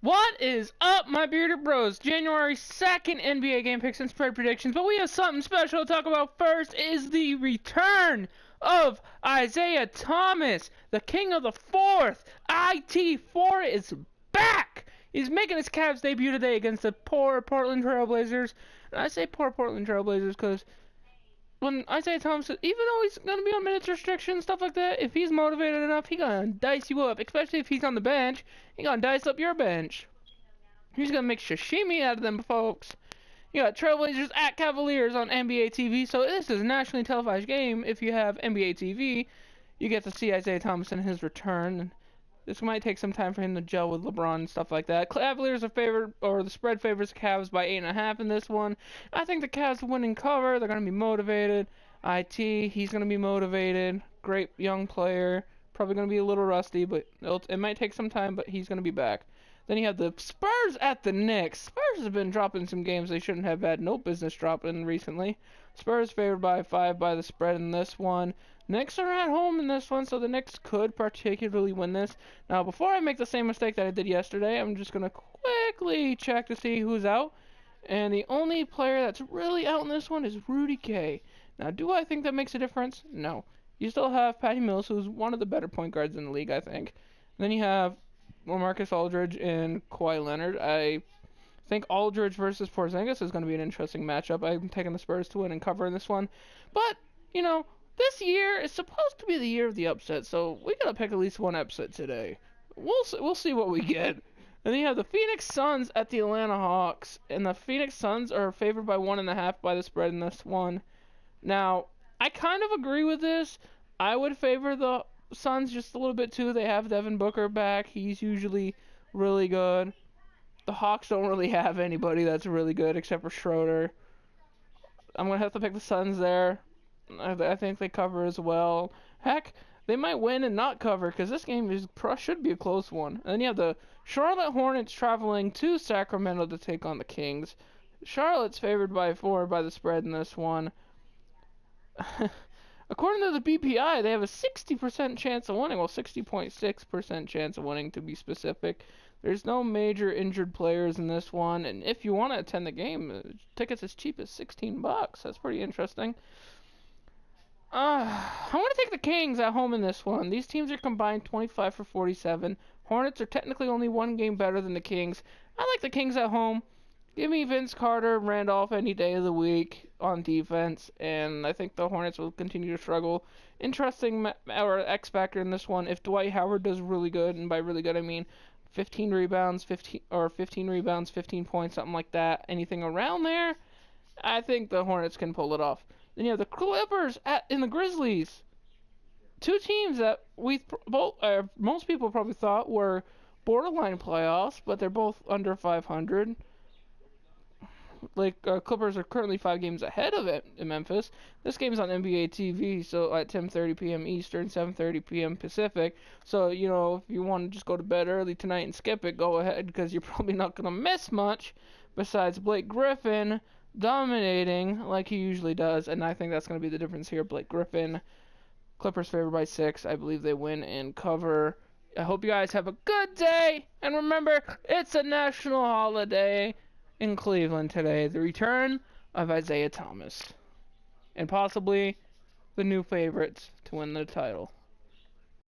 What is up, my bearded bros? January 2nd NBA game picks and spread predictions, but we have something special to talk about. First is the return of Isaiah Thomas, the king of the fourth. IT4 is back. He's making his Cavs debut today against the poor Portland Trailblazers. And I say poor Portland Trailblazers because when Isaiah Thomas, even though he's going to be on minutes restriction, stuff like that, if he's motivated enough, he's going to dice you up. Especially if he's on the bench, he's going to dice up your bench. He's going to make sashimi out of them folks. You got Trailblazers at Cavaliers on NBA TV, so this is a nationally televised game. If you have NBA TV, you get to see Isaiah Thomas in his return. This might take some time for him to gel with LeBron and stuff like that. Cavaliers are favored, or the spread favors the Cavs by 8.5 in this one. I think the Cavs win in cover. They're going to be motivated. He's going to be motivated. Great young player. Probably going to be a little rusty, but it might take some time, but he's going to be back. Then you have the Spurs at the Knicks. Spurs have been dropping some games they shouldn't have had no business dropping recently. Spurs favored by 5 by the spread in this one. Knicks are at home in this one, so the Knicks could particularly win this. Now, before I make the same mistake that I did yesterday, I'm just going to quickly check to see who's out. And the only player that's really out in this one is Rudy Gay. Now, do I think that makes a difference? No. You still have Patty Mills, who's one of the better point guards in the league, I think. And then you have Marcus Aldridge and Kawhi Leonard. I think Aldridge versus Porzingis is going to be an interesting matchup. I'm taking the Spurs to win and cover in this one. But, you know, this year is supposed to be the year of the upset, so we got to pick at least one upset today. We'll see what we get. And then you have the Phoenix Suns at the Atlanta Hawks, and the Phoenix Suns are favored by 1.5 by the spread in this one. Now, I kind of agree with this. I would favor the Suns just a little bit too. They have Devin Booker back. He's usually really good. The Hawks don't really have anybody that's really good except for Schroeder. I'm going to have to pick the Suns there. I think they cover as well. Heck, they might win and not cover because this game should be a close one. And then you have the Charlotte Hornets traveling to Sacramento to take on the Kings. Charlotte's favored by 4 by the spread in this one. According to the BPI, they have a 60% chance of winning. Well, 60.6% chance of winning to be specific. There's no major injured players in this one. And if you want to attend the game, tickets as cheap as $16. That's pretty interesting. I want to take the Kings at home in this one. These teams are combined 25 for 47. Hornets are technically only one game better than the Kings. I like the Kings at home. Give me Vince Carter, Randolph any day of the week on defense, and I think the Hornets will continue to struggle. Interesting X factor in this one. If Dwight Howard does really good, and by really good I mean 15 rebounds, 15 rebounds, 15 points, something like that, anything around there, I think the Hornets can pull it off. Then you have the Clippers in the Grizzlies. Two teams that most people probably thought were borderline playoffs, but they're both under 500. Clippers are currently 5 games ahead of it in Memphis. This game's on NBA TV, so at 10:30 p.m. Eastern, 7:30 p.m. Pacific. So, you know, if you want to just go to bed early tonight and skip it, go ahead, because you're probably not going to miss much besides Blake Griffin dominating like he usually does, and I think that's going to be the difference here. Blake Griffin, Clippers favored by 6. I believe they win and cover. I hope you guys have a good day, and remember, it's a national holiday in Cleveland today. The return of Isaiah Thomas, and possibly the new favorites to win the title.